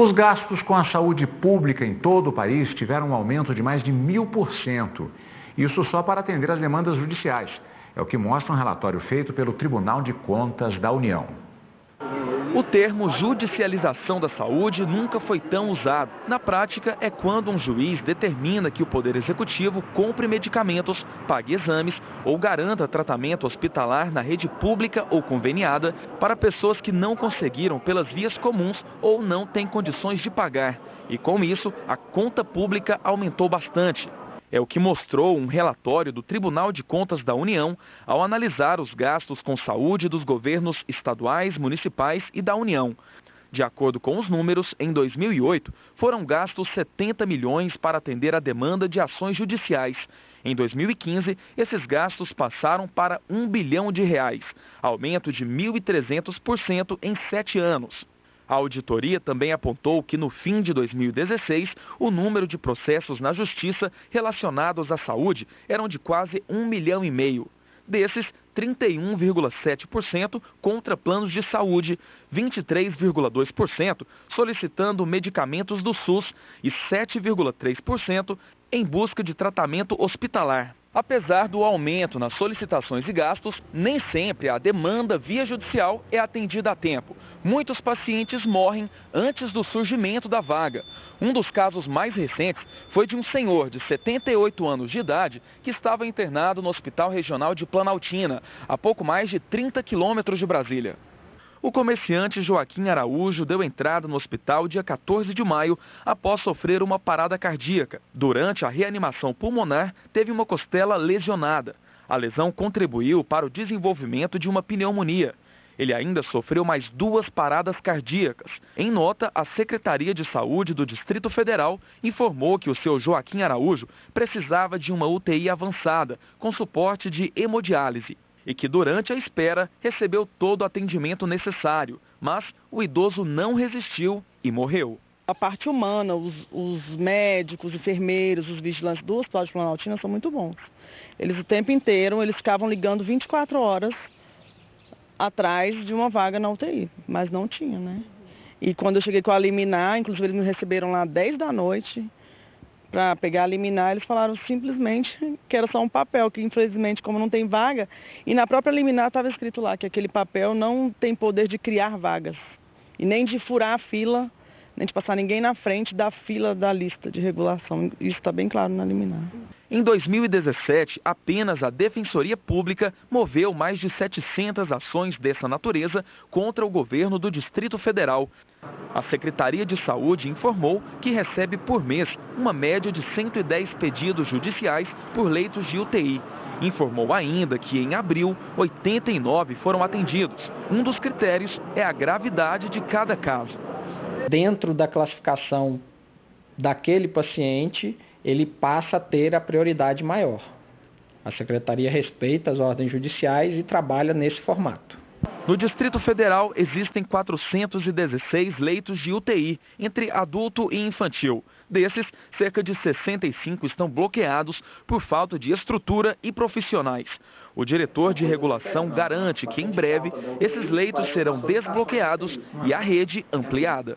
Os gastos com a saúde pública em todo o país tiveram um aumento de mais de 1000%. Isso só para atender as demandas judiciais. É o que mostra um relatório feito pelo Tribunal de Contas da União. O termo judicialização da saúde nunca foi tão usado. Na prática, é quando um juiz determina que o Poder Executivo compre medicamentos, pague exames ou garanta tratamento hospitalar na rede pública ou conveniada para pessoas que não conseguiram pelas vias comuns ou não têm condições de pagar. E com isso, a conta pública aumentou bastante. É o que mostrou um relatório do Tribunal de Contas da União ao analisar os gastos com saúde dos governos estaduais, municipais e da União. De acordo com os números, em 2008, foram gastos 70 milhões para atender a demanda de ações judiciais. Em 2015, esses gastos passaram para R$ 1 bilhão, aumento de 1.300% em 7 anos. A auditoria também apontou que no fim de 2016, o número de processos na justiça relacionados à saúde eram de quase 1,5 milhão. Desses, 31,7% contra planos de saúde, 23,2% solicitando medicamentos do SUS e 7,3% em busca de tratamento hospitalar. Apesar do aumento nas solicitações e gastos, nem sempre a demanda via judicial é atendida a tempo. Muitos pacientes morrem antes do surgimento da vaga. Um dos casos mais recentes foi de um senhor de 78 anos de idade que estava internado no Hospital Regional de Planaltina, a pouco mais de 30 quilômetros de Brasília. O comerciante Joaquim Araújo deu entrada no hospital dia 14 de maio após sofrer uma parada cardíaca. Durante a reanimação pulmonar, teve uma costela lesionada. A lesão contribuiu para o desenvolvimento de uma pneumonia. Ele ainda sofreu mais 2 paradas cardíacas. Em nota, a Secretaria de Saúde do Distrito Federal informou que o seu Joaquim Araújo precisava de uma UTI avançada, com suporte de hemodiálise, e que durante a espera recebeu todo o atendimento necessário, mas o idoso não resistiu e morreu. A parte humana, os médicos, enfermeiros, os vigilantes do Hospital de Planaltina são muito bons. Eles o tempo inteiro, eles ficavam ligando 24 horas atrás de uma vaga na UTI, mas não tinha, né? E quando eu cheguei com a liminar, inclusive eles me receberam lá às 10 da noite, para pegar a liminar, eles falaram simplesmente que era só um papel, que infelizmente, como não tem vaga, e na própria liminar estava escrito lá que aquele papel não tem poder de criar vagas, e nem de furar a fila, nem de passar ninguém na frente da fila da lista de regulação. Isso está bem claro na liminar. Em 2017, apenas a Defensoria Pública moveu mais de 700 ações dessa natureza contra o governo do Distrito Federal. A Secretaria de Saúde informou que recebe por mês uma média de 110 pedidos judiciais por leitos de UTI. Informou ainda que em abril, 89 foram atendidos. Um dos critérios é a gravidade de cada caso. Dentro da classificação daquele paciente, ele passa a ter a prioridade maior. A Secretaria respeita as ordens judiciais e trabalha nesse formato. No Distrito Federal, existem 416 leitos de UTI, entre adulto e infantil. Desses, cerca de 65 estão bloqueados por falta de estrutura e profissionais. O diretor de regulação garante que, em breve, esses leitos serão desbloqueados e a rede ampliada.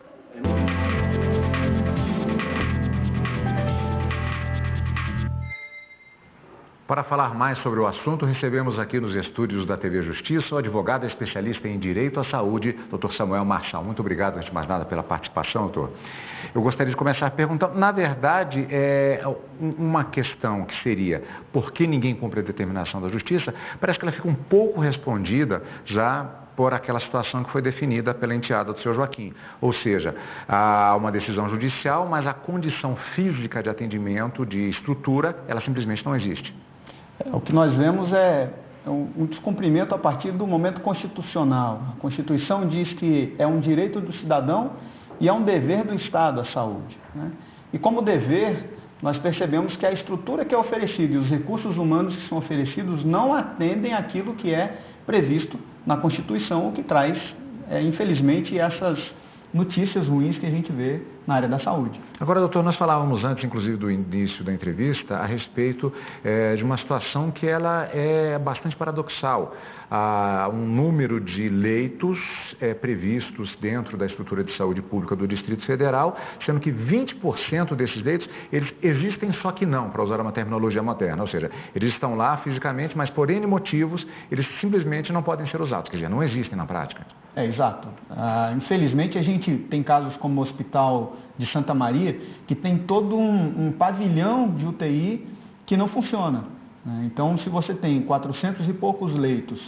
Para falar mais sobre o assunto, recebemos aqui nos estúdios da TV Justiça o advogado especialista em Direito à Saúde, Dr. Samuel Marçal. Muito obrigado, antes de mais nada, pela participação, doutor. Eu gostaria de começar perguntando, na verdade, uma questão que seria por que ninguém cumpre a determinação da Justiça, parece que ela fica um pouco respondida já por aquela situação que foi definida pela enteada do seu Joaquim. Ou seja, há uma decisão judicial, mas a condição física de atendimento, de estrutura, ela simplesmente não existe. O que nós vemos é um descumprimento a partir do momento constitucional. A Constituição diz que é um direito do cidadão e é um dever do Estado a saúde, né? E como dever, nós percebemos que a estrutura que é oferecida e os recursos humanos que são oferecidos não atendem àquilo que é previsto na Constituição, o que traz, infelizmente, essas notícias ruins que a gente vê na área da saúde. Agora, doutor, nós falávamos antes, inclusive, do início da entrevista, a respeito de uma situação que ela é bastante paradoxal. Há um número de leitos previstos dentro da estrutura de saúde pública do Distrito Federal, sendo que 20% desses leitos, eles existem só que não, para usar uma terminologia moderna, ou seja, eles estão lá fisicamente, mas por N motivos, eles simplesmente não podem ser usados, quer dizer, não existem na prática. Exato. Infelizmente, a gente tem casos como o Hospital de Santa Maria, que tem todo um pavilhão de UTI que não funciona. Então, se você tem 400 e poucos leitos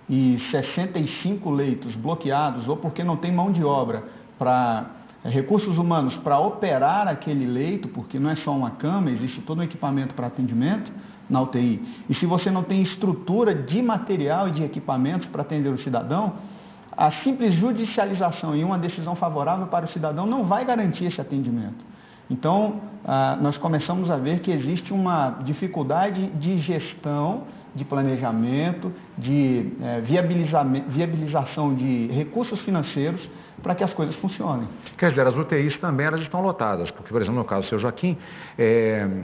e 65 leitos bloqueados, ou porque não tem mão de obra para recursos humanos para operar aquele leito, porque não é só uma cama, existe todo um equipamento para atendimento na UTI. E se você não tem estrutura de material e de equipamentos para atender o cidadão, a simples judicialização e uma decisão favorável para o cidadão não vai garantir esse atendimento. Então, nós começamos a ver que existe uma dificuldade de gestão, de planejamento, de viabilização de recursos financeiros para que as coisas funcionem. Quer dizer, as UTIs também elas estão lotadas, porque, por exemplo, no caso do seu Joaquim,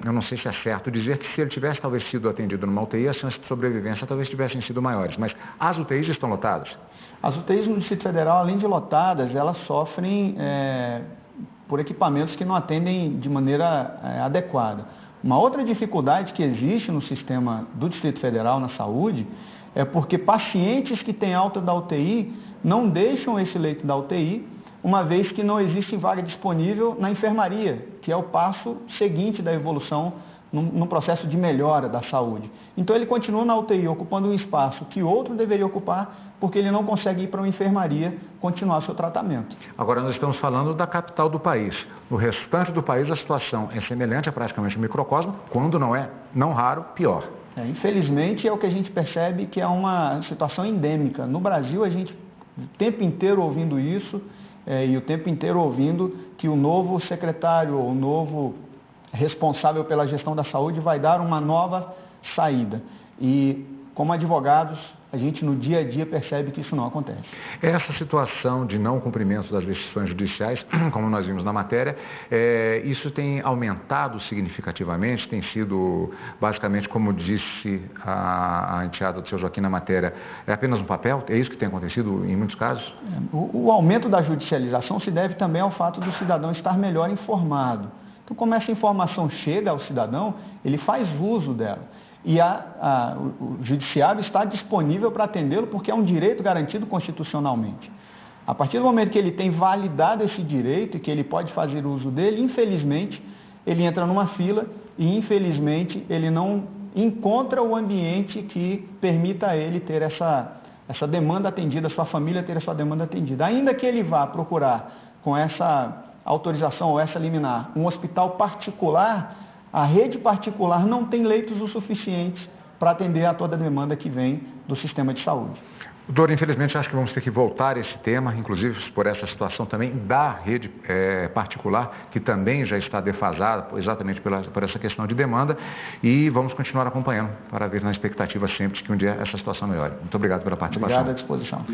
eu não sei se é certo dizer que se ele tivesse talvez sido atendido numa UTI, as chances de sobrevivência talvez tivessem sido maiores, mas as UTIs estão lotadas? As UTIs no Distrito Federal, além de lotadas, elas sofrem por equipamentos que não atendem de maneira adequada. Uma outra dificuldade que existe no sistema do Distrito Federal na saúde é porque pacientes que têm alta da UTI não deixam esse leito da UTI, uma vez que não existe vaga disponível na enfermaria, que é o passo seguinte da evolução num processo de melhora da saúde. Então ele continua na UTI, ocupando um espaço que outro deveria ocupar, porque ele não consegue ir para uma enfermaria continuar seu tratamento. Agora nós estamos falando da capital do país. No restante do país a situação é semelhante a praticamente um microcosmo, quando não raro, pior. Infelizmente é o que a gente percebe que é uma situação endêmica. No Brasil a gente o tempo inteiro ouvindo isso e o tempo inteiro ouvindo que o novo secretário ou o novo responsável pela gestão da saúde vai dar uma nova saída. E, como advogados, a gente no dia a dia percebe que isso não acontece. Essa situação de não cumprimento das decisões judiciais, como nós vimos na matéria, isso tem aumentado significativamente, tem sido, basicamente, como disse a enteada do seu Joaquim na matéria, é apenas um papel? É isso que tem acontecido em muitos casos? O aumento da judicialização se deve também ao fato do cidadão estar melhor informado. Então, como essa informação chega ao cidadão, ele faz uso dela. E o judiciário está disponível para atendê-lo porque é um direito garantido constitucionalmente. A partir do momento que ele tem validado esse direito e que ele pode fazer uso dele, infelizmente, ele entra numa fila e, infelizmente, ele não encontra o ambiente que permita a ele ter essa demanda atendida, a sua família ter a sua demanda atendida. Ainda que ele vá procurar com essa autorização ou essa liminar um hospital particular, a rede particular não tem leitos o suficientes para atender a toda a demanda que vem do sistema de saúde. Doutor, infelizmente acho que vamos ter que voltar a esse tema, inclusive por essa situação também da rede particular, que também já está defasada exatamente por essa questão de demanda, e vamos continuar acompanhando para ver na expectativa sempre que um dia essa situação melhore. Muito obrigado pela participação. Obrigado, à disposição.